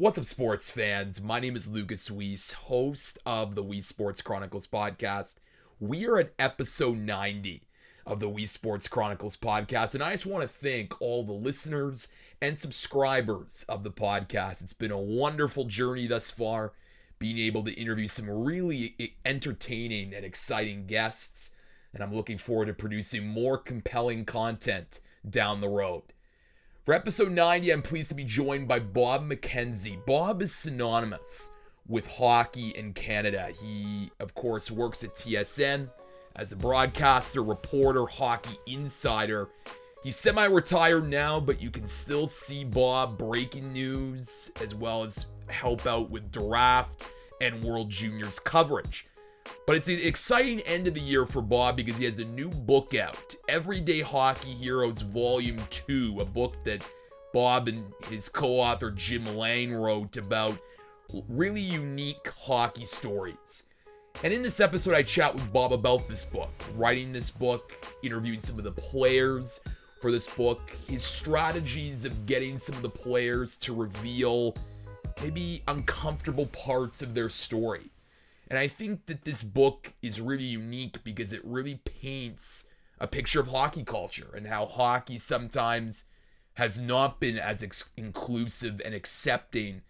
What's up, sports fans? My name is Lucas Weiss, host of the Weesesports Chronicles podcast. We are at episode 90 of the Weesports Chronicles podcast, and I just want to thank all the listeners and subscribers of the podcast. It's been a wonderful journey thus far, being able to interview some really entertaining and exciting guests, and I'm looking forward to producing more compelling content down the road. For episode 90, I'm pleased to be joined by Bob McKenzie. Bob is synonymous with hockey in Canada. He, of course, works at TSN as a broadcaster, reporter, hockey insider. He's semi-retired now, but you can still see Bob breaking news as well as help out with draft and World Juniors coverage. But it's an exciting end of the year for Bob because he has a new book out, Everyday Hockey Heroes Volume 2, a book that Bob and his co-author Jim Lang wrote about really unique hockey stories. And in this episode, I chat with Bob about this book, writing this book, interviewing some of the players for this book, his strategies of getting some of the players to reveal maybe uncomfortable parts of their story. And I think that this book is really unique because it really paints a picture of hockey culture and how hockey sometimes has not been as inclusive and accepting,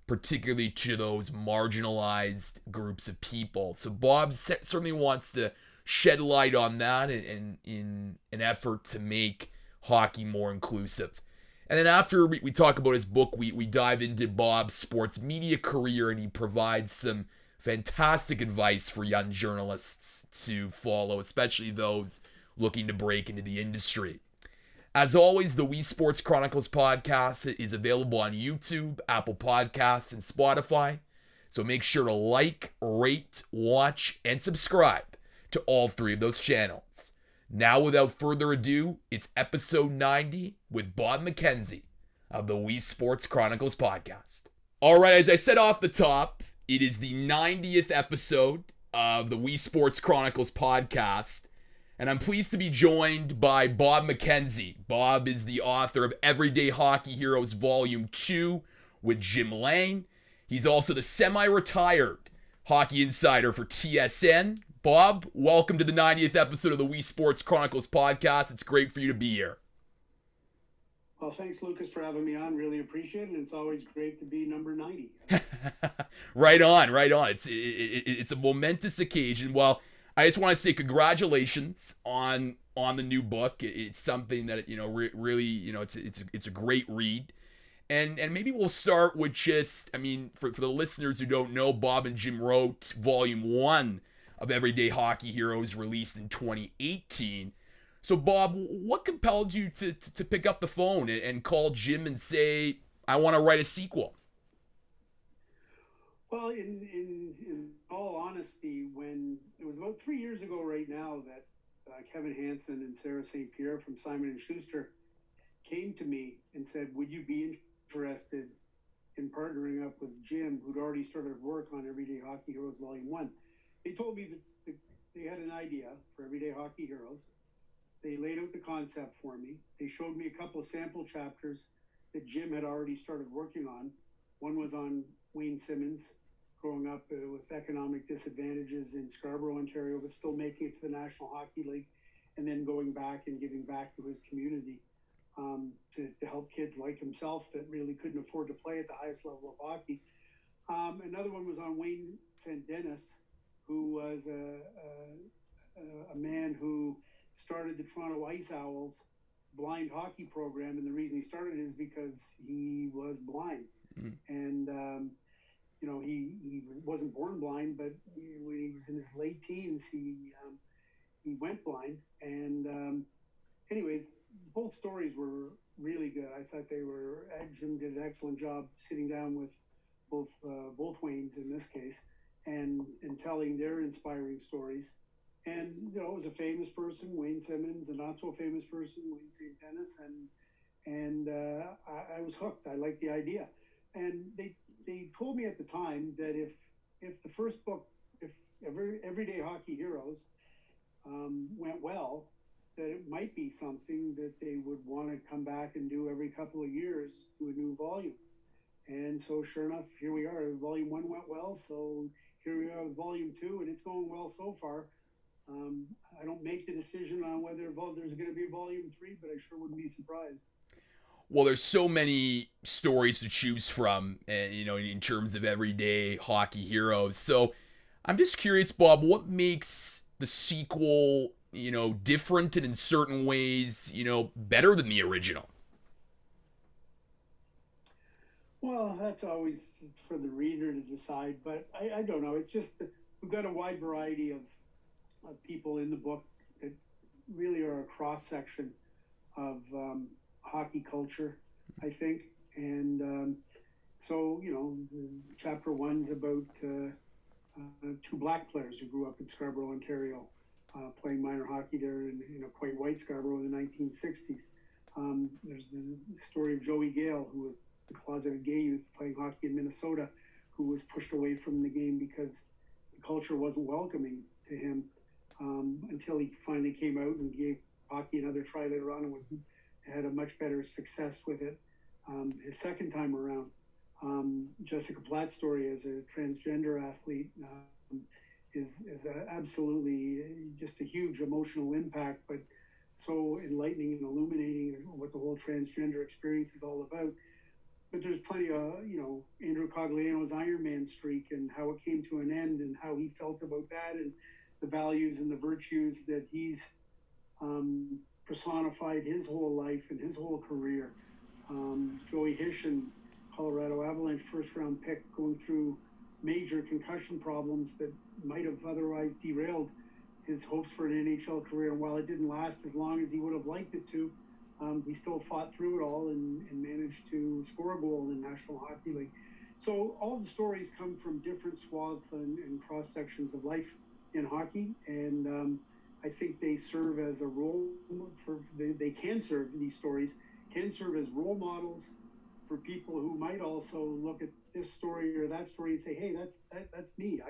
particularly to those marginalized groups of people. So Bob certainly wants to shed light on that in an effort to make hockey more inclusive. And then after we talk about his book, we dive into Bob's sports media career, and he provides some fantastic advice for young journalists to follow, especially those looking to break into the industry. As always, the Weesports Chronicles podcast is available on YouTube, Apple Podcasts, and Spotify. So make sure to like, rate, watch, and subscribe to all three of those channels. Now, without further ado, it's episode 90 with Bob McKenzie of the Weesports Chronicles podcast. All right, as I said off the top, it is the 90th episode of the Weesports Chronicles podcast, and I'm pleased to be joined by Bob McKenzie. Bob is the author of Everyday Hockey Heroes Volume 2 with Jim Lang. He's also the semi-retired hockey insider for TSN. Bob, welcome to the 90th episode of the Weesports Chronicles podcast. It's great for you to be here. Well, thanks, Lucas, for having me on. Really appreciate it. It's always great to be number 90. Right on. It's a momentous occasion. Well, I just want to say congratulations on the new book. It's something that really it's a great read, and maybe we'll start with just for the listeners who don't know, Bob and Jim wrote Volume 1 of Everyday Hockey Heroes, released in 2018. So, Bob, what compelled you to pick up the phone and call Jim and say, I want to write a sequel? Well, in all honesty, when it was about 3 years ago right now that Kevin Hansen and Sarah St. Pierre from Simon & Schuster came to me and said, would you be interested in partnering up with Jim, who'd already started work on Everyday Hockey Heroes Volume 1? They told me that they had an idea for Everyday Hockey Heroes. They laid out the concept for me. They showed me a couple of sample chapters that Jim had already started working on. One was on Wayne Simmonds growing up with economic disadvantages in Scarborough, Ontario, but still making it to the National Hockey League, and then going back and giving back to his community to help kids like himself that really couldn't afford to play at the highest level of hockey. Another one was on Wayne St. Dennis, who was a man who started the Toronto Ice Owls blind hockey program, and the reason he started it is because he was blind. And he wasn't born blind, but when he was in his late teens, he went blind. And anyways, both stories were really good. I thought Jim did an excellent job sitting down with both Waynes in this case and telling their inspiring stories. And, it was a famous person, Wayne Simmonds, a not so famous person, Wayne St. Dennis. And I was hooked. I liked the idea. And they told me at the time that if the first book, if Everyday Hockey Heroes went well, that it might be something that they would want to come back and do every couple of years, do a new volume. And so, sure enough, here we are. Volume 1 went well, so here we are with Volume 2, and it's going well so far. I don't make the decision on whether there's going to be Volume 3, but I sure wouldn't be surprised. Well, there's so many stories to choose from, in terms of everyday hockey heroes. So I'm just curious, Bob, what makes the sequel, different and in certain ways, better than the original? Well, that's always for the reader to decide, but I don't know. It's just that we've got a wide variety of people in the book that really are a cross section of hockey culture, I think. And so, chapter one's about two black players who grew up in Scarborough, Ontario, playing minor hockey there in a quite white Scarborough in the 1960s. There's the story of Joey Gale, who was a closeted gay youth playing hockey in Minnesota, who was pushed away from the game because the culture wasn't welcoming to him, until he finally came out and gave hockey another try later on and had a much better success with it his second time around. Jessica Platt's story as a transgender athlete is absolutely just a huge emotional impact, but so enlightening and illuminating what the whole transgender experience is all about. But there's plenty of, Andrew Cogliano's Iron Man streak and how it came to an end and how he felt about that and the values and the virtues that he's personified his whole life and his whole career. Joey Hishin, Colorado Avalanche first round pick, going through major concussion problems that might have otherwise derailed his hopes for an NHL career. And while it didn't last as long as he would have liked it to, he still fought through it all and managed to score a goal in the National Hockey League. So all the stories come from different swaths and cross sections of life in hockey. And I think they serve as a role they can serve, these stories can serve as role models for people who might also look at this story or that story and say, hey, that's me.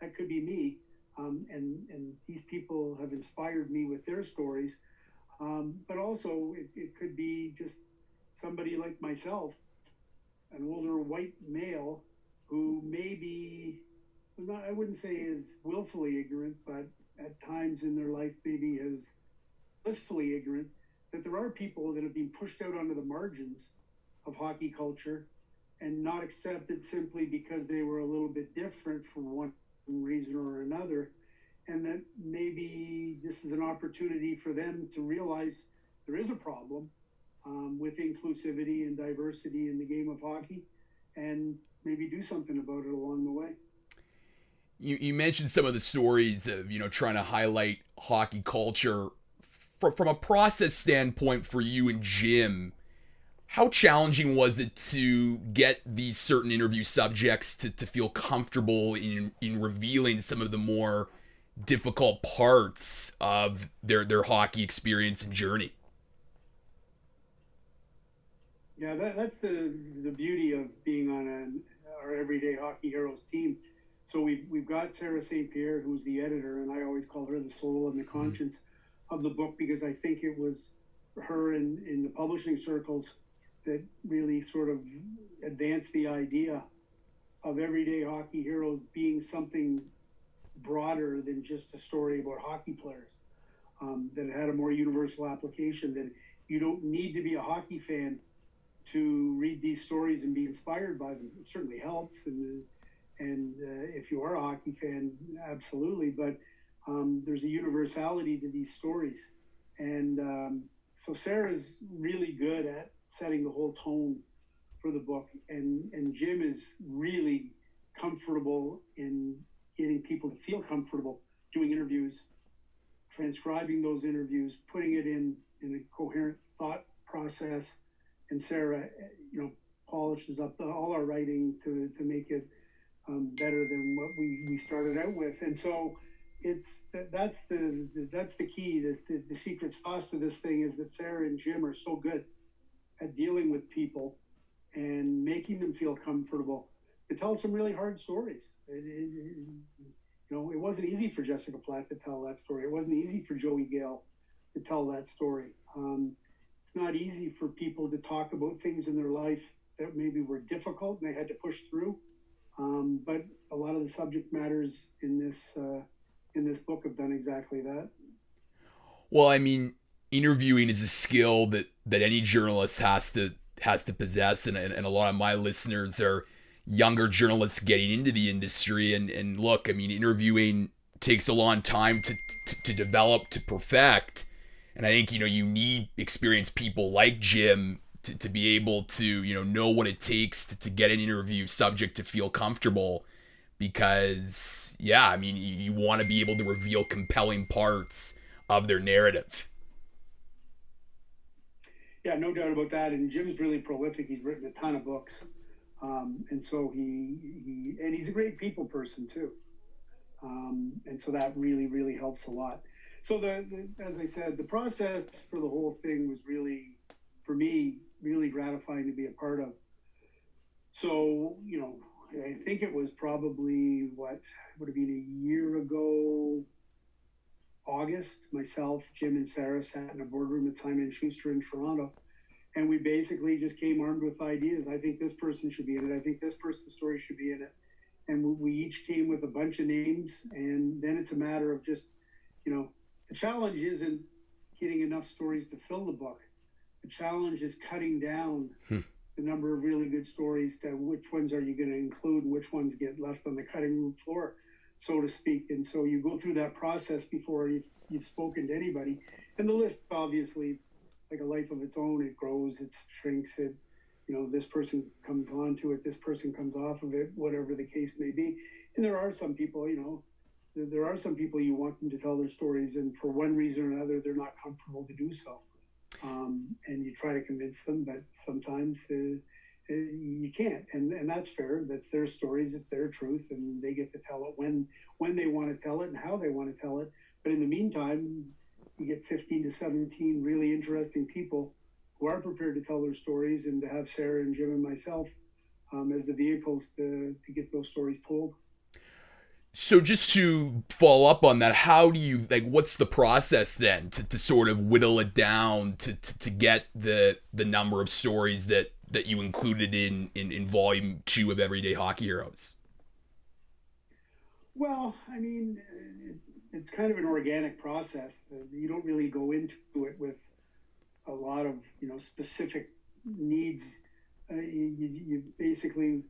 That could be me. And these people have inspired me with their stories. But also it could be just somebody like myself, an older white male who maybe, I wouldn't say is willfully ignorant, but at times in their life maybe is blissfully ignorant, that there are people that have been pushed out onto the margins of hockey culture and not accepted simply because they were a little bit different for one reason or another. And that maybe this is an opportunity for them to realize there is a problem with inclusivity and diversity in the game of hockey and maybe do something about it along the way. You mentioned some of the stories of, trying to highlight hockey culture. From a process standpoint for you and Jim, how challenging was it to get these certain interview subjects to feel comfortable in revealing some of the more difficult parts of their hockey experience and journey? Yeah, that's the beauty of being on our Everyday Hockey Heroes team. So we've got Sarah St. Pierre, who's the editor, and I always call her the soul and the conscience of the book because I think it was her in the publishing circles that really sort of advanced the idea of Everyday Hockey Heroes being something broader than just a story about hockey players, that it had a more universal application, that you don't need to be a hockey fan to read these stories and be inspired by them. It certainly helps, and if you are a hockey fan, absolutely, but there's a universality to these stories. And so Sarah's really good at setting the whole tone for the book, and Jim is really comfortable in getting people to feel comfortable doing interviews, transcribing those interviews, putting it in a coherent thought process. And Sarah, polishes up all our writing to make it better than what we started out with. And so that's the key. The secret sauce to this thing is that Sarah and Jim are so good at dealing with people and making them feel comfortable to tell some really hard stories. It wasn't easy for Jessica Platt to tell that story. It wasn't easy for Joey Gale to tell that story. It's not easy for people to talk about things in their life that maybe were difficult and they had to push through. But a lot of the subject matters in this book have done exactly that. Well, I mean, interviewing is a skill that any journalist has to possess, and a lot of my listeners are younger journalists getting into the industry. And look, I mean, interviewing takes a long time to develop, to perfect. And I think, you need experienced people like Jim to be able to, know what it takes to get an interview subject to feel comfortable. Because, yeah, I mean, you want to be able to reveal compelling parts of their narrative. Yeah, no doubt about that. And Jim's really prolific. He's written a ton of books. And so he's a great people person too. And so that really, really helps a lot. So as I said, the process for the whole thing was really, for me, really gratifying to be a part of. So, I think it was probably what would have been a year ago, August, myself, Jim and Sarah sat in a boardroom at Simon & Schuster in Toronto. And we basically just came armed with ideas. I think this person should be in it. I think this person's story should be in it. And we each came with a bunch of names. And then it's a matter of just, the challenge isn't getting enough stories to fill the book. The challenge is cutting down the number of really good stories to which ones are you going to include and which ones get left on the cutting room floor, so to speak. And so you go through that process before you've spoken to anybody. And the list, obviously, it's like a life of its own. It grows, it shrinks, this person comes onto it, this person comes off of it, whatever the case may be. And there are some people, there are some people you want them to tell their stories, and for one reason or another, they're not comfortable to do so. And you try to convince them, but sometimes you can't, and that's fair. That's their stories, it's their truth, and they get to tell it when they want to tell it and how they want to tell it. But in the meantime, you get 15 to 17 really interesting people who are prepared to tell their stories, and to have Sarah and Jim and myself as the vehicles to get those stories told. So just to follow up on that, how do you, what's the process then to sort of whittle it down to get the number of stories that you included in volume 2 of Everyday Hockey Heroes? Well, I mean, it's kind of an organic process. You don't really go into it with a lot of, specific needs. You basically,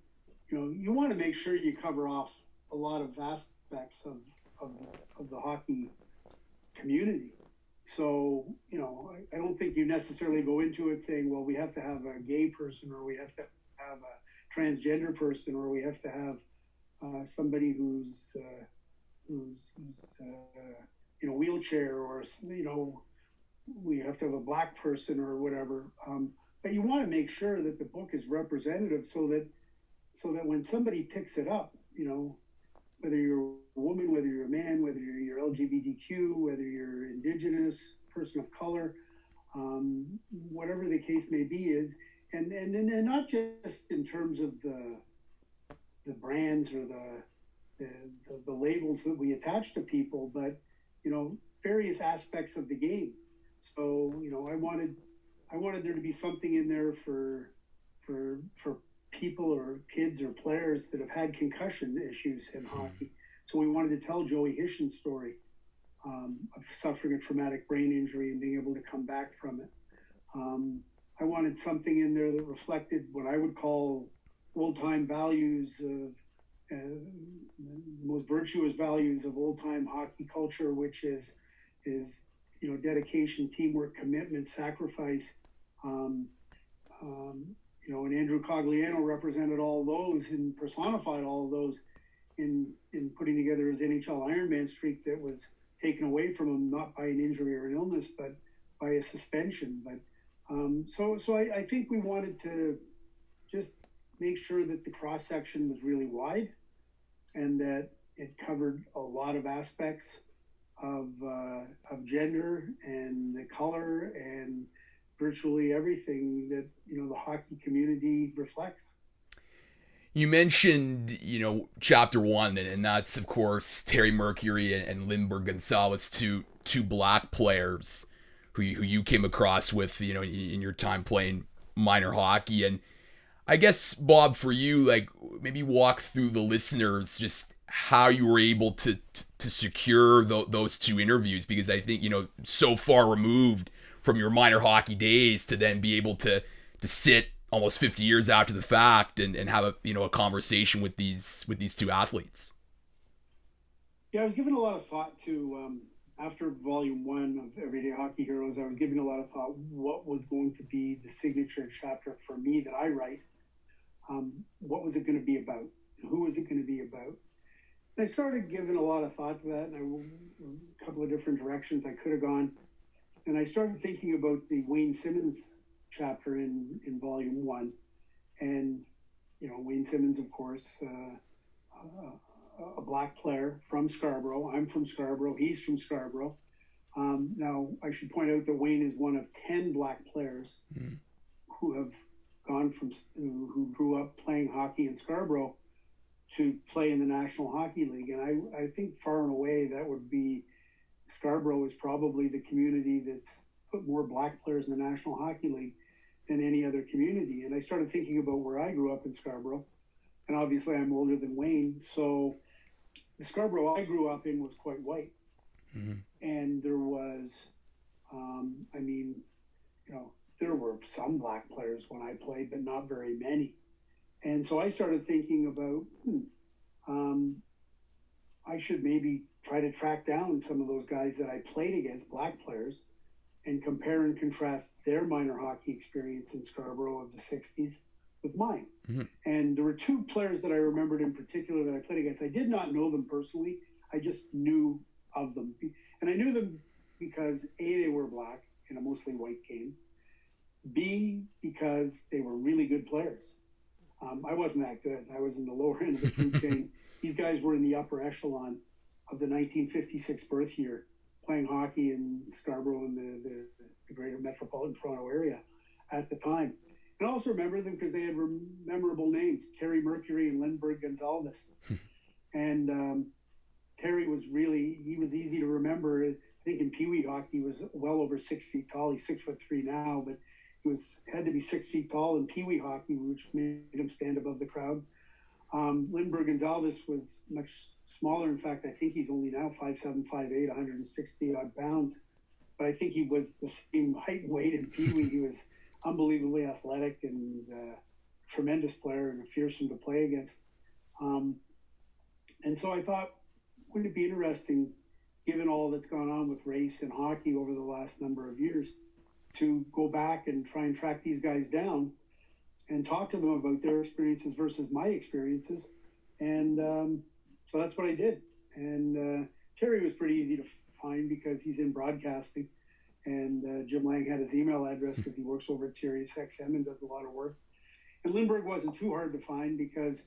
you want to make sure you cover off a lot of aspects of the hockey community. So, I don't think you necessarily go into it saying, well, we have to have a gay person, or we have to have a transgender person, or we have to have somebody who's in a wheelchair, or, we have to have a black person or whatever. But you want to make sure that the book is representative so that when somebody picks it up, whether you're a woman, whether you're a man, whether you're LGBTQ, whether you're Indigenous, person of color, whatever the case may be, is, and not just in terms of the brands or the labels that we attach to people, but various aspects of the game. So I wanted there to be something in there for people or kids or players that have had concussion issues in hockey. So we wanted to tell Joey Hishen's story of suffering a traumatic brain injury and being able to come back from it. I wanted something in there that reflected what I would call old-time values of most virtuous values of old-time hockey culture, which is dedication, teamwork, commitment, sacrifice. And Andrew Cogliano represented all those and personified all of those in putting together his NHL Ironman streak that was taken away from him, not by an injury or an illness, but by a suspension. But so I think we wanted to just make sure that the cross section was really wide and that it covered a lot of aspects of gender and the color and virtually everything that the hockey community reflects. You mentioned chapter 1, and that's of course Terry Mercury and Lindbergh Gonzalez, two black players who you came across with in your time playing minor hockey. And I guess, Bob, for you, like maybe walk through the listeners just how you were able to secure those two interviews, because I think, so far removed from your minor hockey days to then be able to sit almost 50 years after the fact and have a conversation with these two athletes. Yeah, I was giving a lot of thought to after volume 1 of Everyday Hockey Heroes. I was giving a lot of thought what was going to be the signature chapter for me that I write. What was it going to be about? Who was it going to be about? And I started giving a lot of thought to that, and a couple of different directions I could have gone. And I started thinking about the Wayne Simmonds chapter in volume 1. And, Wayne Simmonds, of course, a black player from Scarborough. I'm from Scarborough. He's from Scarborough. Now, I should point out that Wayne is one of 10 black players who have gone from who grew up playing hockey in Scarborough to play in the National Hockey League. And I think far and away that would be Scarborough is probably the community that's put more black players in the National Hockey League than any other community. And I started thinking about where I grew up in Scarborough. And obviously I'm older than Wayne. So the Scarborough I grew up in was quite white. Mm-hmm. And there was, there were some black players when I played, but not very many. And so I started thinking about, I should maybe try to track down some of those guys that I played against, black players, and compare and contrast their minor hockey experience in Scarborough of the 60s with mine. Mm-hmm. And there were two players that I remembered in particular that I played against. I did not know them personally. I just knew of them. And I knew them because A, they were black in a mostly white game. B, because they were really good players. I wasn't that good. I was in the lower end of the food chain. These guys were in the upper echelon of the 1956 birth year, playing hockey in Scarborough and the greater metropolitan Toronto area at the time. And I also remember them because they had memorable names, Terry Mercury and Lindbergh Gonzalez. And Terry was he was easy to remember. I think in Pee Wee hockey he was well over 6 feet tall. He's 6'3" now, but he had to be 6 feet tall in Pee Wee hockey, which made him stand above the crowd. Lindbergh Gonzalez was much smaller. In fact, I think he's only now 5'7", 5'8", 160 odd pounds. But I think he was the same height and weight in Pee Wee. He was unbelievably athletic and a tremendous player and fearsome to play against. And so I thought, wouldn't it be interesting, given all that's gone on with race and hockey over the last number of years, to go back and try and track these guys down and talk to them about their experiences versus my experiences. And so that's what I did. And Terry was pretty easy to find because he's in broadcasting. And Jim Lang had his email address because he works over at Sirius XM and does a lot of work. And Lindbergh wasn't too hard to find because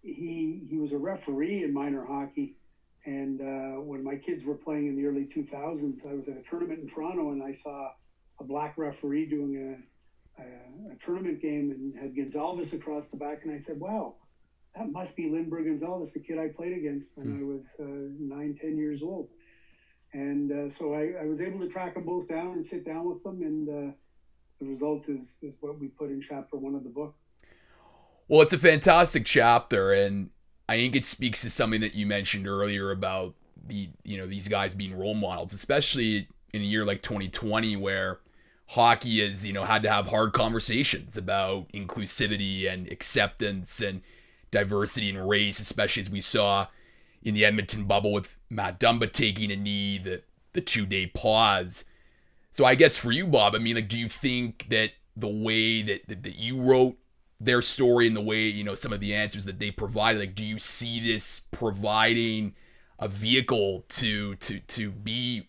he was a referee in minor hockey. And when my kids were playing in the early 2000s, I was at a tournament in Toronto and I saw a black referee doing a tournament game and had Gonzalez across the back. And I said, wow, that must be Lindbergh Gonzalez, the kid I played against when I was 9, 10 years old. And so I was able to track them both down and sit down with them. And the result is what we put in chapter 1 of the book. Well, it's a fantastic chapter, and I think it speaks to something that you mentioned earlier about these guys being role models, especially in a year like 2020 where hockey has had to have hard conversations about inclusivity and acceptance and diversity and race, especially as we saw in the Edmonton bubble with Matt Dumba taking a knee, the 2-day pause. So I guess for you, Bob, do you think that the way that you wrote their story and the way, some of the answers that they provided, do you see this providing a vehicle to be,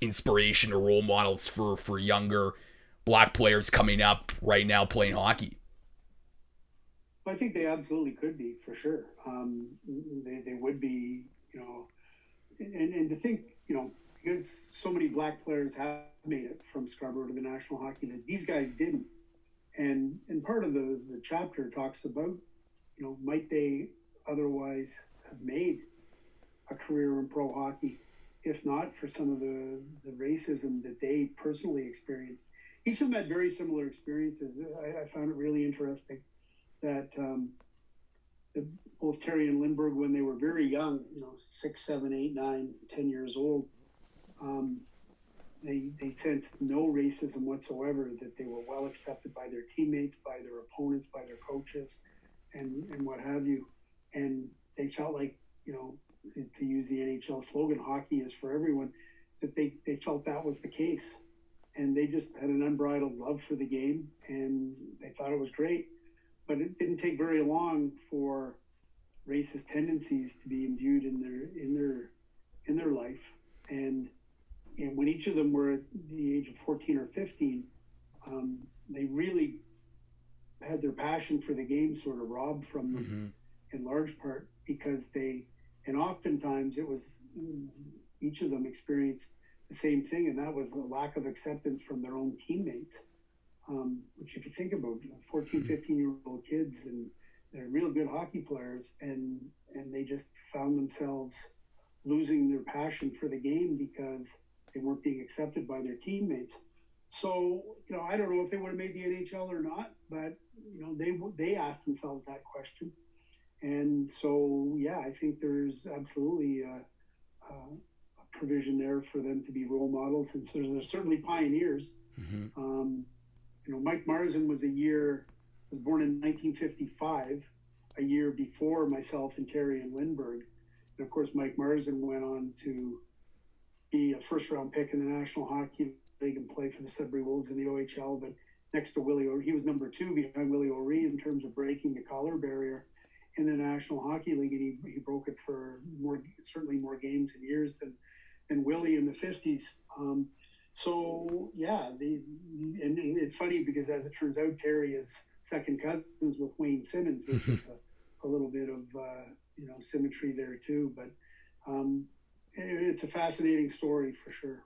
inspiration or role models for younger black players coming up right now playing hockey? I think they absolutely could be, for sure. They would be, and to think, because so many black players have made it from Scarborough to the National Hockey League, these guys didn't. And part of the chapter talks about, might they otherwise have made a career in pro hockey, if not for some of the racism that they personally experienced. each of them had very similar experiences. I found it really interesting that both Terry and Lindbergh, when they were very young, 6, 7, 8, 9, 10 years old, they sensed no racism whatsoever, that they were well accepted by their teammates, by their opponents, by their coaches, and what have you. And they felt like, to use the NHL slogan, hockey is for everyone, that they felt that was the case. And they just had an unbridled love for the game, and they thought it was great. But it didn't take very long for racist tendencies to be imbued in their life. And when each of them were at the age of 14 or 15, they really had their passion for the game sort of robbed from them, in large part because and oftentimes it was, each of them experienced the same thing, and that was the lack of acceptance from their own teammates. Which, if you think about 14, 15-year-old kids, and they're real good hockey players, and they just found themselves losing their passion for the game because they weren't being accepted by their teammates. So, I don't know if they would have made the NHL or not, but, they asked themselves that question. And so, yeah, I think there's absolutely a provision there for them to be role models. And so there's certainly pioneers. Mike Marsden was born in 1955, a year before myself and Terry and Lindbergh. And of course, Mike Marsden went on to be a first-round pick in the National Hockey League and play for the Sudbury Wolves in the OHL. But next to Willie O'Ree, he was number 2 behind Willie O'Ree in terms of breaking the color barrier in the National Hockey League, and he broke it for certainly more games and years than Willie in the 50s. So yeah, and it's funny because, as it turns out, Terry is second cousins with Wayne Simmons, which is a little bit of symmetry there too. But it's a fascinating story for sure.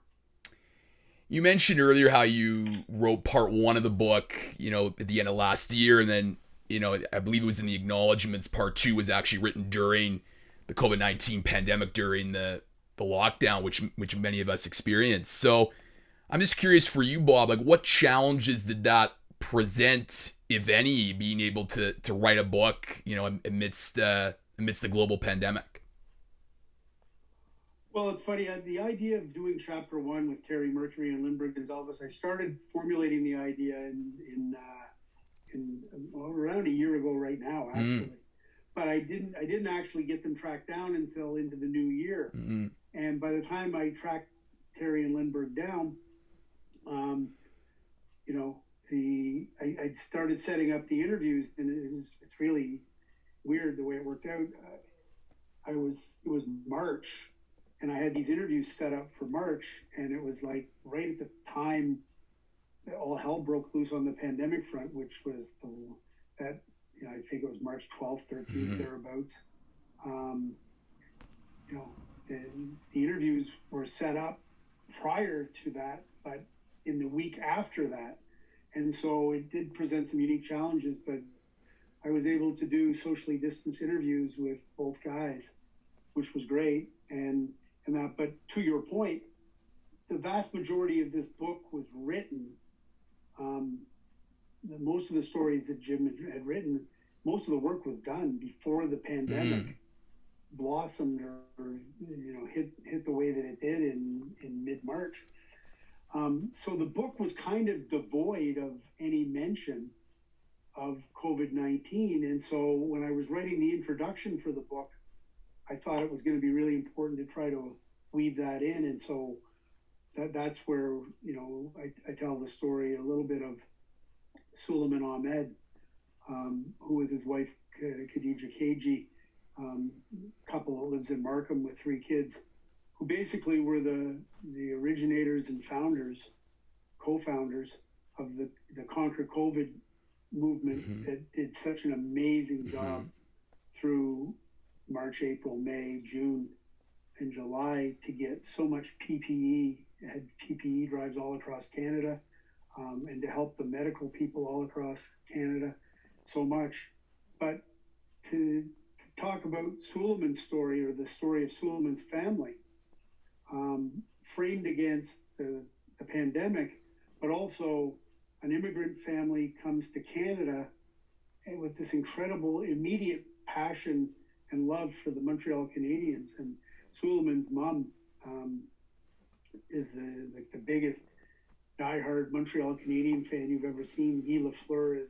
You mentioned earlier how you wrote part 1 of the book, at the end of last year, and then I believe it was in the acknowledgments. Part 2 was actually written during the COVID-19 pandemic, during the lockdown, which many of us experienced. So I'm just curious for you, Bob, like what challenges did that present, if any, being able to write a book, amidst the global pandemic? Well, it's funny. The idea of doing chapter 1 with Terry, Mercury, and Lindbergh, Gonzalez, I started formulating the idea in around a year ago right now, actually. But I didn't actually get them tracked down until into the new year. And by the time I tracked Terry and Lindbergh down, I started setting up the interviews, and it's really weird the way it worked out. It was March, and I had these interviews set up for March, and it was like right at the time all hell broke loose on the pandemic front, which was I think it was March 12th, 13th, thereabouts. The interviews were set up prior to that, but in the week after that. And so it did present some unique challenges, but I was able to do socially distanced interviews with both guys, which was great. And that, but to your point, the vast majority of this book was written. Most of the stories that Jim had written, most of the work was done before the pandemic blossomed or hit the way that it did in mid-March. So the book was kind of devoid of any mention of COVID-19. And so when I was writing the introduction for the book, I thought it was going to be really important to try to weave that in. And so that's where, I tell the story a little bit of Suleiman Ahmed, who with his wife, Khadija Keji, couple that lives in Markham with 3 kids, who basically were the originators and co-founders of the Conquer COVID movement that did such an amazing job through March, April, May, June, and July to get so much PPE, had PPE drives all across Canada, and to help the medical people all across Canada so much. But to talk about Suleiman's story, or the story of Suleiman's family, framed against the pandemic, but also an immigrant family comes to Canada and with this incredible immediate passion and love for the Montreal Canadiens. And Suleiman's mom is the biggest diehard Montreal Canadian fan you've ever seen. Guy Lafleur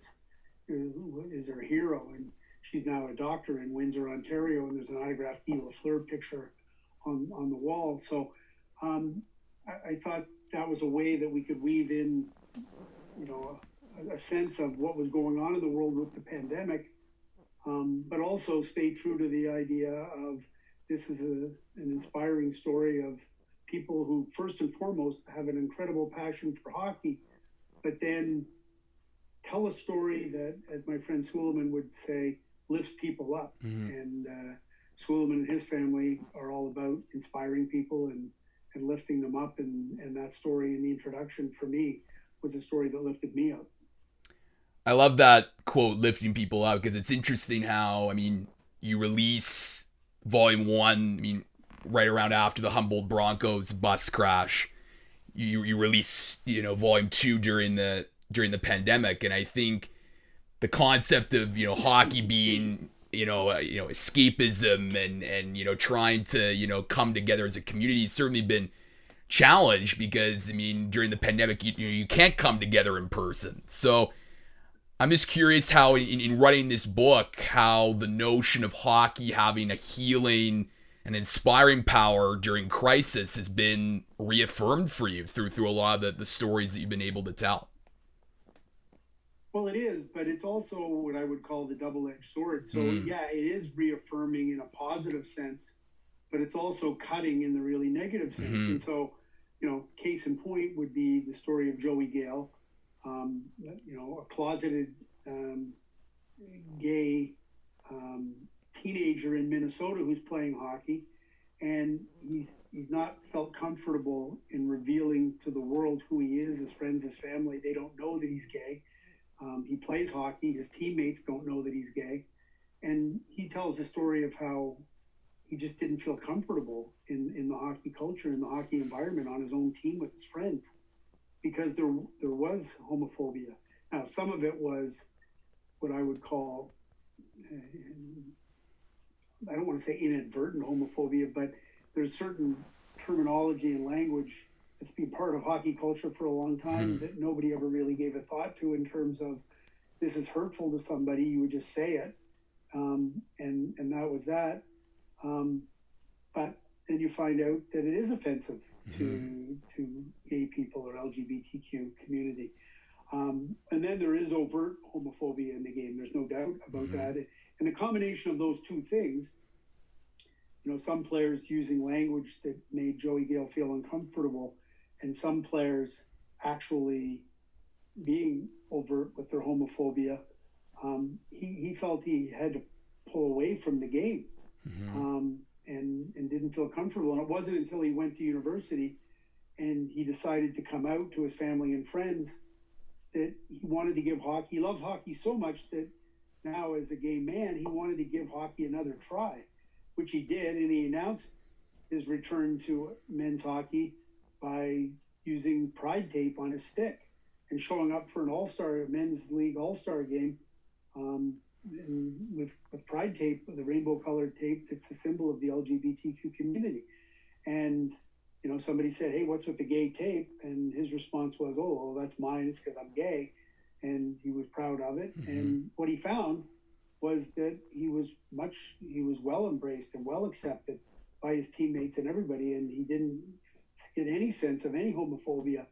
is her hero, and she's now a doctor in Windsor, Ontario, and there's an autographed Guy Lafleur picture on the wall. So I thought that was a way that we could weave in, a sense of what was going on in the world with the pandemic, but also stay true to the idea of this is an inspiring story of people who, first and foremost, have an incredible passion for hockey, but then tell a story that, as my friend Suleiman would say, lifts people up. Mm-hmm. And Suleiman and his family are all about inspiring people and lifting them up. And that story in the introduction for me was a story that lifted me up. I love that quote, lifting people up, because it's interesting how, you release Volume 1, right around after the Humboldt Broncos bus crash. You release, Volume 2 during the pandemic, and I think the concept of, hockey being, escapism and trying to, come together as a community has certainly been challenged because, during the pandemic, you can't come together in person. So I'm just curious how in writing this book, how the notion of hockey having a healing and inspiring power during crisis has been reaffirmed for you through a lot of the stories that you've been able to tell. Well, it is, but it's also what I would call the double-edged sword. So, yeah, it is reaffirming in a positive sense, but it's also cutting in the really negative sense. Mm-hmm. And so, case in point would be the story of Joey Gale, a closeted gay teenager in Minnesota who's playing hockey, and he's not felt comfortable in revealing to the world who he is. His friends, his family, they don't know that he's gay. He plays hockey. His teammates don't know that he's gay. And he tells the story of how he just didn't feel comfortable in the hockey culture, in the hockey environment, on his own team with his friends, because there was homophobia. Now, some of it was what I would call, I don't want to say inadvertent homophobia, but there's certain terminology and language that's been part of hockey culture for a long time that nobody ever really gave a thought to in terms of this is hurtful to somebody, you would just say it. And that was that. But then you find out that it is offensive to gay people or LGBTQ community. And then there is overt homophobia in the game. There's no doubt about that. And the combination of those two things, some players using language that made Joey Gale feel uncomfortable, and some players actually being overt with their homophobia, he felt he had to pull away from the game and didn't feel comfortable. And it wasn't until he went to university and he decided to come out to his family and friends that he wanted to give hockey. He loves hockey so much that now, as a gay man, he wanted to give hockey another try, which he did. And he announced his return to men's hockey by using pride tape on his stick and showing up for an men's league all-star game with pride tape, the rainbow colored tape that's the symbol of the LGBTQ community. And somebody said, "Hey, what's with the gay tape?" And his response was, "Oh, well, that's mine. It's because I'm gay." And he was proud of it. And what he found was that he was well embraced and well accepted by his teammates and everybody. And he didn't get any sense of any homophobia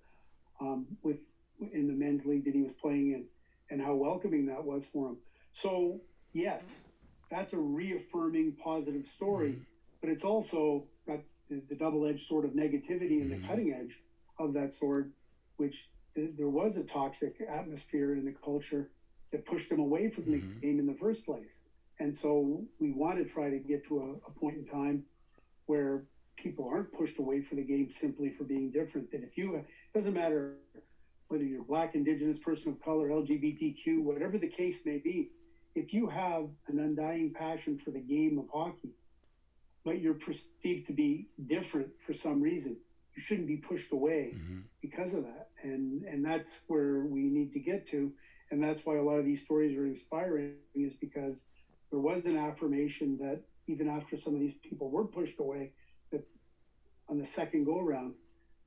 in the men's league that he was playing in, and how welcoming that was for him. So yes, that's a reaffirming positive story, but it's also got the double-edged sword of negativity and the cutting edge of that sword, which there was a toxic atmosphere in the culture that pushed him away from the game in the first place. And so we want to try to get to a point in time where people aren't pushed away from the game simply for being different. That it doesn't matter whether you're Black, Indigenous, person of color, LGBTQ, whatever the case may be, if you have an undying passion for the game of hockey, but you're perceived to be different for some reason, you shouldn't be pushed away because of that. And that's where we need to get to. And that's why a lot of these stories are inspiring, is because there was an affirmation that even after some of these people were pushed away, that on the second go round,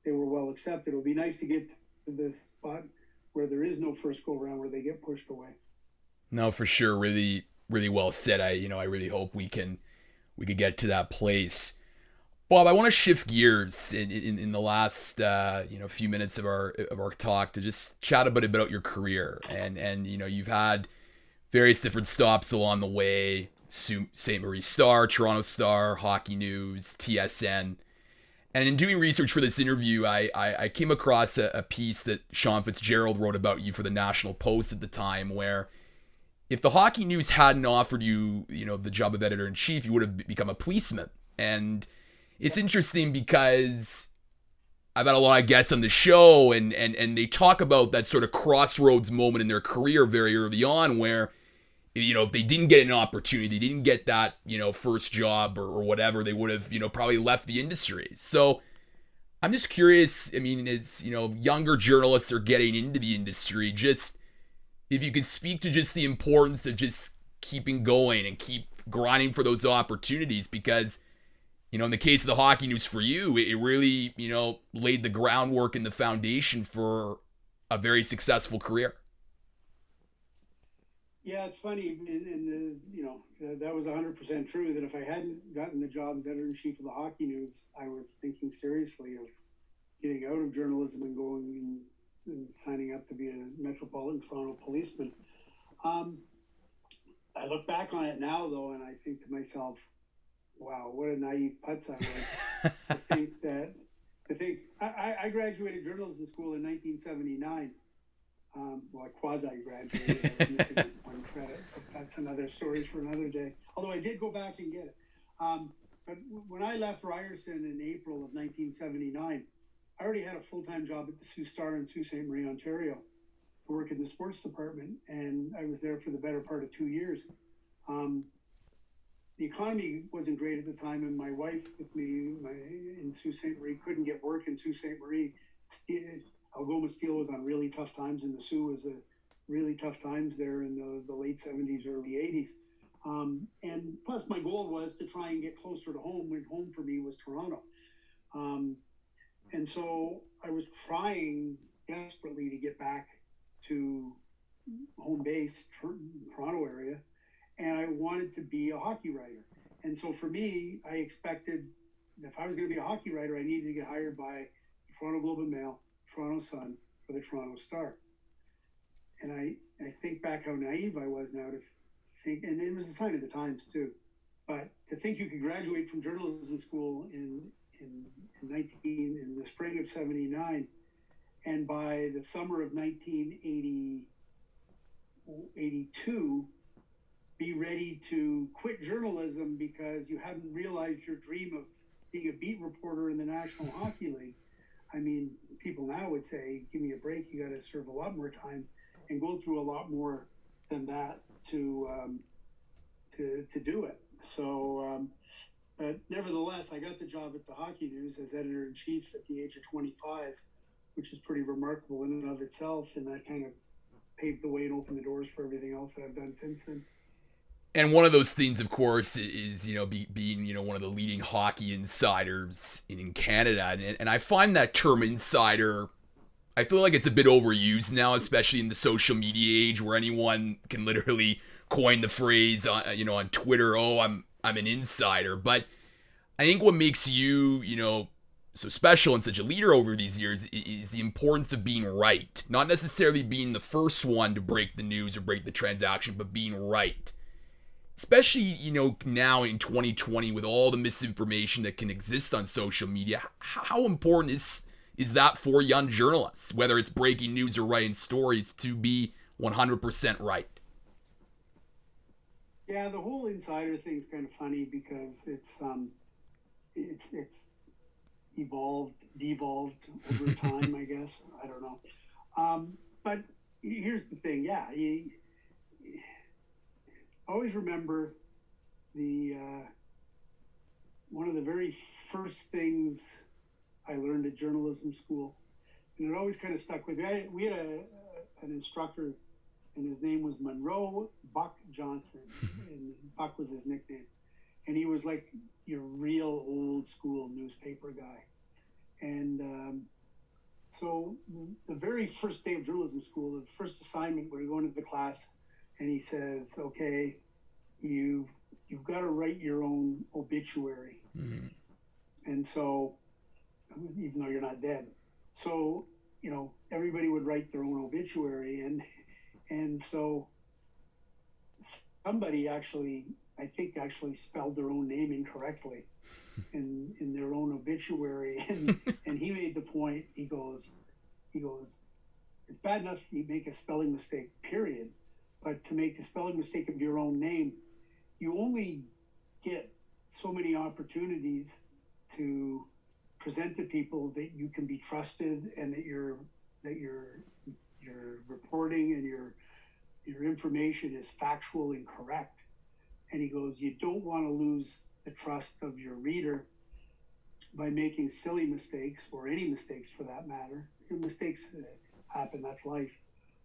they were well accepted. It would be nice to get to the spot where there is no first go round, where they get pushed away. No, for sure. Really, really well said. I really hope we could get to that place. Bob, I want to shift gears in the last few minutes of our talk to just chat a bit about your career, and you've had various different stops along the way: St. Marie Star, Toronto Star, Hockey News, TSN. And in doing research for this interview, I came across a piece that Sean Fitzgerald wrote about you for the National Post at the time, where if the Hockey News hadn't offered you, the job of editor-in-chief, you would have become a policeman. And it's interesting because I've had a lot of guests on the show, and they talk about that sort of crossroads moment in their career very early on, where, if they didn't get an opportunity, they didn't get that, first job or whatever, they would have, probably left the industry. So I'm just curious, as, younger journalists are getting into the industry, just if you could speak to just the importance of just keeping going and keep grinding for those opportunities, because, in the case of the Hockey News for you, it really, laid the groundwork and the foundation for a very successful career. Yeah, it's funny, and that was 100% true, that if I hadn't gotten the job as editor-in-chief of the Hockey News, I was thinking seriously of getting out of journalism and going and signing up to be a Metropolitan Toronto policeman. I look back on it now, though, and I think to myself, wow, what a naive putz I was. I graduated journalism school in 1979. I quasi-graduated. I was missing one credit, but that's another story for another day. Although I did go back and get it. But when I left Ryerson in April of 1979, I already had a full-time job at the Sault Star in Sault Ste. Marie, Ontario, to work in the sports department, and I was there for the better part of 2 years. The economy wasn't great at the time, and my wife with me in Sault Ste. Marie couldn't get work in Sault Ste. Marie. Algoma Steel was on really tough times, and the Sioux was really tough times there in the late 70s, early 80s. And plus, my goal was to try and get closer to home, when home for me was Toronto. And so I was trying desperately to get back to home base, Toronto area, and I wanted to be a hockey writer. And so for me, I expected, if I was going to be a hockey writer, I needed to get hired by the Toronto Globe and Mail, Toronto Sun, or the Toronto Star. And I think back how naive I was now to think, and it was a sign of the times too, but to think you could graduate from journalism school in the spring of 79, and by the summer of 1982 be ready to quit journalism because you hadn't realized your dream of being a beat reporter in the National Hockey League. I mean, people now would say, give me a break, you got to serve a lot more time and go through a lot more than that to do it. So, but nevertheless, I got the job at the Hockey News as editor-in-chief at the age of 25, which is pretty remarkable in and of itself, and that kind of paved the way and opened the doors for everything else that I've done since then. And one of those things, of course, is, being, one of the leading hockey insiders in Canada. And I find that term insider, I feel like it's a bit overused now, especially in the social media age, where anyone can literally coin the phrase, on Twitter, oh, I'm an insider. But I think what makes you, so special and such a leader over these years is the importance of being right. Not necessarily being the first one to break the news or break the transaction, but being right. Especially, now in 2020 with all the misinformation that can exist on social media, how important is that for young journalists, whether it's breaking news or writing stories, to be 100% right? Yeah, the whole insider thing's kind of funny because it's devolved over time, I guess. I don't know. But here's the thing. Yeah, I always remember one of the very first things I learned at journalism school, and it always kind of stuck with me. We had an instructor, and his name was Monroe Buck Johnson, and Buck was his nickname. And he was like your real old school newspaper guy. And so the very first day of journalism school, the first assignment, we're going to the class, and he says, okay, you've got to write your own obituary. Mm-hmm. And so, even though you're not dead. So, everybody would write their own obituary. And so somebody actually spelled their own name incorrectly in their own obituary. And he made the point, he goes, it's bad enough you make a spelling mistake, period. But to make a spelling mistake of your own name, you only get so many opportunities to present to people that you can be trusted and that your reporting and your information is factual and correct. And he goes, you don't want to lose the trust of your reader by making silly mistakes, or any mistakes for that matter. Mistakes happen, that's life.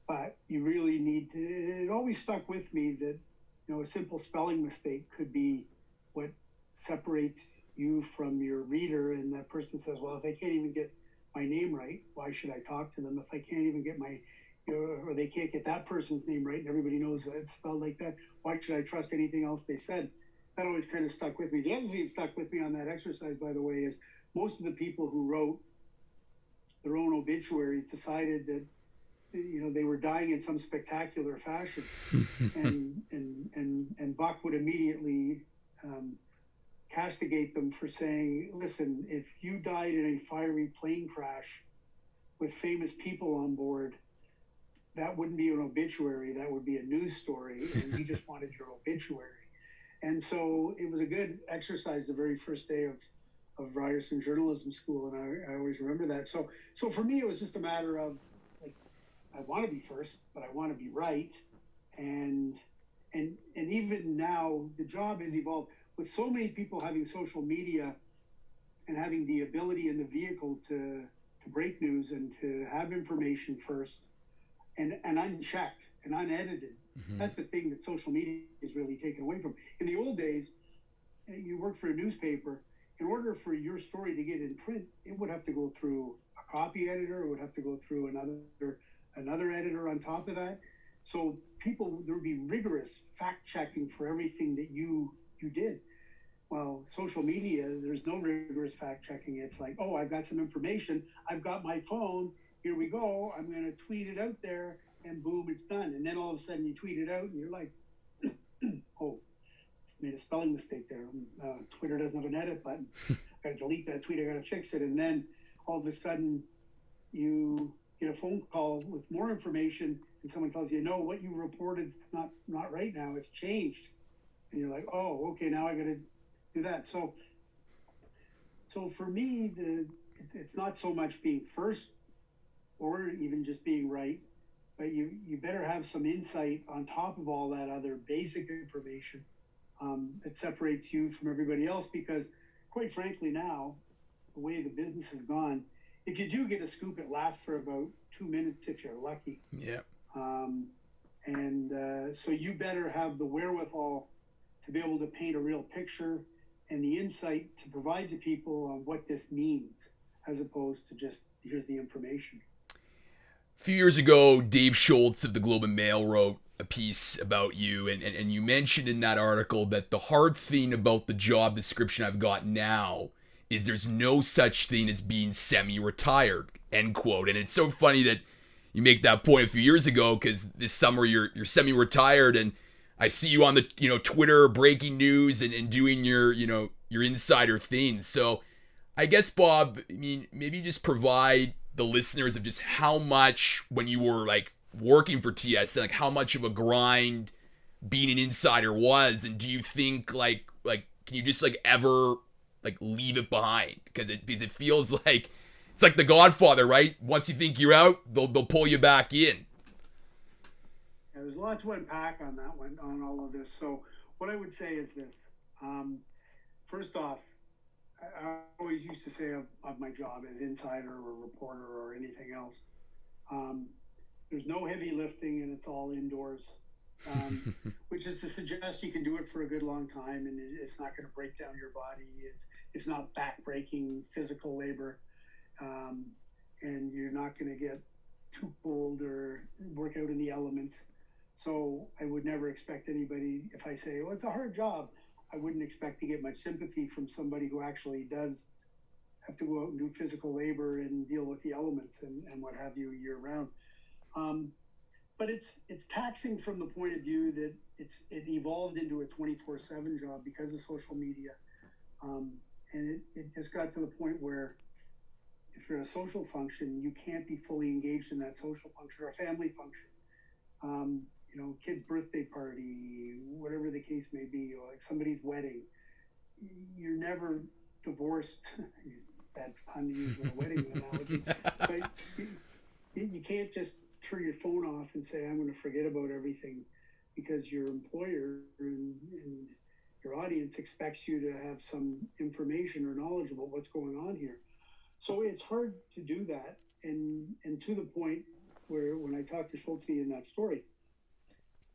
But you really need to, it always stuck with me that, a simple spelling mistake could be what separates you from your reader. And that person says, well, if they can't even get my name right, why should I talk to them? If I can't even get or they can't get that person's name right, and everybody knows that it's spelled like that, why should I trust anything else they said? That always kind of stuck with me. The other thing that stuck with me on that exercise, by the way, is most of the people who wrote their own obituaries decided that they were dying in some spectacular fashion. and Buck would immediately castigate them for saying, listen, if you died in a fiery plane crash with famous people on board, that wouldn't be an obituary, that would be a news story, and you just wanted your obituary. And so it was a good exercise the very first day of Ryerson Journalism School, and I always remember that. So for me, it was just a matter of, like, I want to be first, but I want to be right. And even now, the job has evolved. With so many people having social media and having the ability and the vehicle to break news and to have information first and unchecked and unedited, that's the thing that social media is really taken away from. In the old days, you worked for a newspaper. In order for your story to get in print, it would have to go through a copy editor. It would have to go through another editor on top of that. So there would be rigorous fact checking for everything that you did. Well, social media, there's no rigorous fact checking. It's like, oh, I've got some information. I've got my phone. Here we go. I'm going to tweet it out there, and boom, it's done. And then all of a sudden you tweet it out and you're like, oh, made a spelling mistake there. Twitter doesn't have an edit button. I got to delete that tweet. I got to fix it. And then all of a sudden you get a phone call with more information, and someone tells you, no, what you reported is not right now. It's changed. And you're like, oh, okay, now I got to do that. So for me, it's not so much being first or even just being right, but you better have some insight on top of all that other basic information that separates you from everybody else. Because quite frankly now, the way the business has gone, if you do get a scoop, it lasts for about 2 minutes if you're lucky. Yeah. So you better have the wherewithal to be able to paint a real picture and the insight to provide to people on what this means, as opposed to just, here's the information. A few years ago, Dave Schultz of the Globe and Mail wrote a piece about you, and you mentioned in that article that the hard thing about the job description I've got now is there's no such thing as being semi-retired, end quote. And it's so funny that you make that point a few years ago, because this summer you're semi-retired, and I see you on the Twitter breaking news and doing your insider things. So I guess, Bob, I mean, maybe just provide the listeners of just how much, when you were like working for TSN, like how much of a grind being an insider was, and do you think like can you just like ever like leave it behind? Because it feels like it's like The Godfather, right? Once you think you're out, they'll pull you back in. Yeah, there's a lot to unpack on that one, on all of this. So what I would say is this. First off, I always used to say of my job as insider or reporter or anything else, um, there's no heavy lifting and it's all indoors, um, which is to suggest you can do it for a good long time and it's not going to break down your body. It's not back-breaking physical labor, um, and you're not going to get too cold or work out in the elements. So I would never expect anybody, if I say, well, it's a hard job, I wouldn't expect to get much sympathy from somebody who actually does have to go out and do physical labor and deal with the elements and what have you year round. Um, but it's taxing from the point of view that it evolved into a 24/7 job because of social media, um, and it just got to the point where if you're in a social function, you can't be fully engaged in that social function or a family function. Kid's birthday party, whatever the case may be, or like somebody's wedding. You're never divorced. Bad pun to use with a wedding analogy, but you can't just turn your phone off and say, I'm going to forget about everything because your employer and your audience expects you to have some information or knowledge about what's going on here. So it's hard to do that. And to the point where when I talked to Schulte in that story,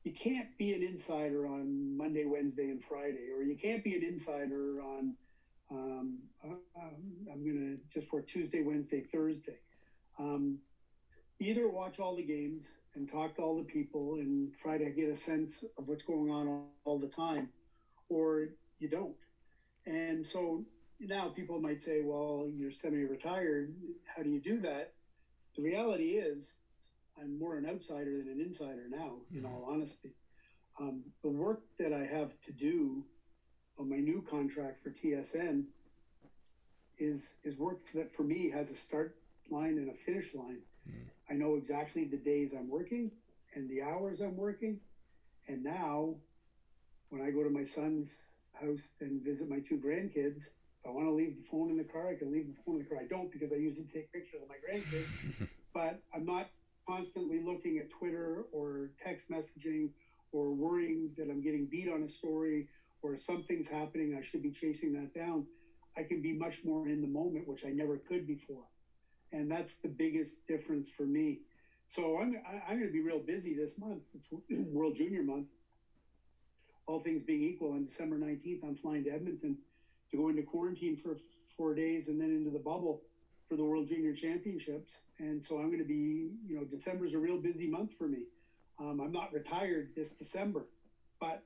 you can't be an insider on Monday, Wednesday, and Friday, or you can't be an insider on, I'm going to just work Tuesday, Wednesday, Thursday. Either watch all the games and talk to all the people and try to get a sense of what's going on all the time, or you don't. And so now people might say, well, you're semi-retired. How do you do that? The reality is I'm more an outsider than an insider now, in all honesty. The work that I have to do on my new contract for TSN is work that for me has a start line and a finish line. I know exactly the days I'm working and the hours I'm working. And now when I go to my son's house and visit my two grandkids, if I want to leave the phone in the car, I can leave the phone in the car. I don't, because I usually take pictures of my grandkids, but I'm not constantly looking at Twitter or text messaging or worrying that I'm getting beat on a story or something's happening, I should be chasing that down. I can be much more in the moment, which I never could before. And that's the biggest difference for me. So I'm going to be real busy this month. It's World Junior Month. All things being equal, on December 19th, I'm flying to Edmonton to go into quarantine for 4 days and then into the bubble for the World Junior Championships. And so I'm going to be, December's a real busy month for me. I'm not retired this December, but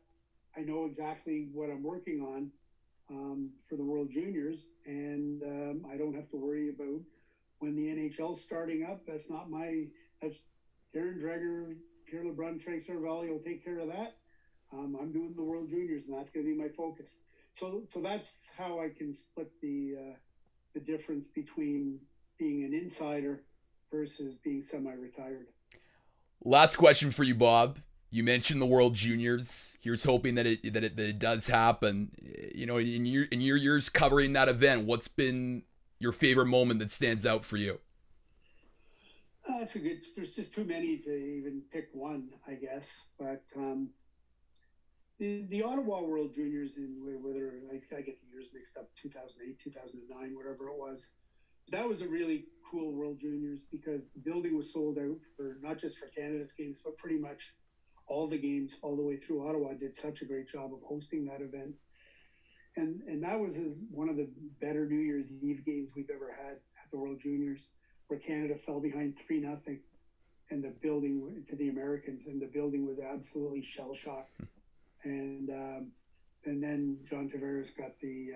I know exactly what I'm working on for the World Juniors, and I don't have to worry about when the NHL's starting up. That's Darren Dreger, Pierre LeBrun, Frank Cervalli will take care of that. I'm doing the World Juniors, and that's going to be my focus. So that's how I can split the difference between being an insider versus being semi-retired. Last question for you, Bob. You mentioned the World Juniors. Here's hoping that it does happen. In your years covering that event, what's been your favorite moment that stands out for you? That's a good. There's just too many to even pick one, I guess. But the Ottawa World Juniors, in whether I get the years mixed up, 2008, 2009, whatever it was. That was a really cool World Juniors because the building was sold out for not just for Canada's games, but pretty much all the games all the way through. Ottawa did such a great job of hosting that event. And that was one of the better New Year's Eve games we've ever had at the World Juniors, where Canada fell behind 3-0 and the building to the Americans, and the building was absolutely shell-shocked. And then John Tavares got the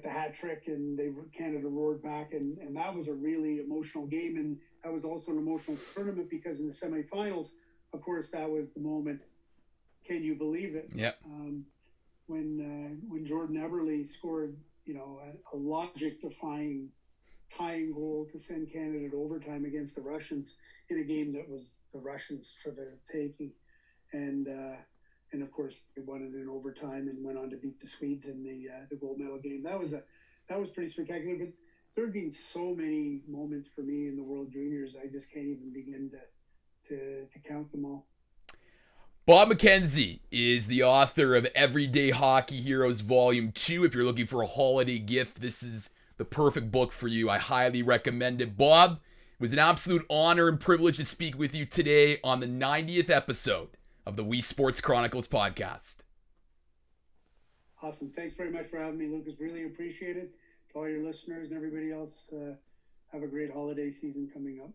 hat trick, and Canada roared back, and that was a really emotional game, and that was also an emotional tournament because in the semifinals, of course, that was the moment. Can you believe it? Yeah. When Jordan Eberle scored, a logic-defying tying goal to send Canada to overtime against the Russians in a game that was the Russians for the taking, and of course they won it in overtime and went on to beat the Swedes in the gold medal game. That was pretty spectacular. But there have been so many moments for me in the World Juniors, I just can't even begin to count them all. Bob McKenzie is the author of Everyday Hockey Heroes Volume 2. If you're looking for a holiday gift, this is the perfect book for you. I highly recommend it. Bob, it was an absolute honor and privilege to speak with you today on the 90th episode of the Weesports Chronicles podcast. Awesome. Thanks very much for having me, Lucas. Really appreciate it. To all your listeners and everybody else, have a great holiday season coming up.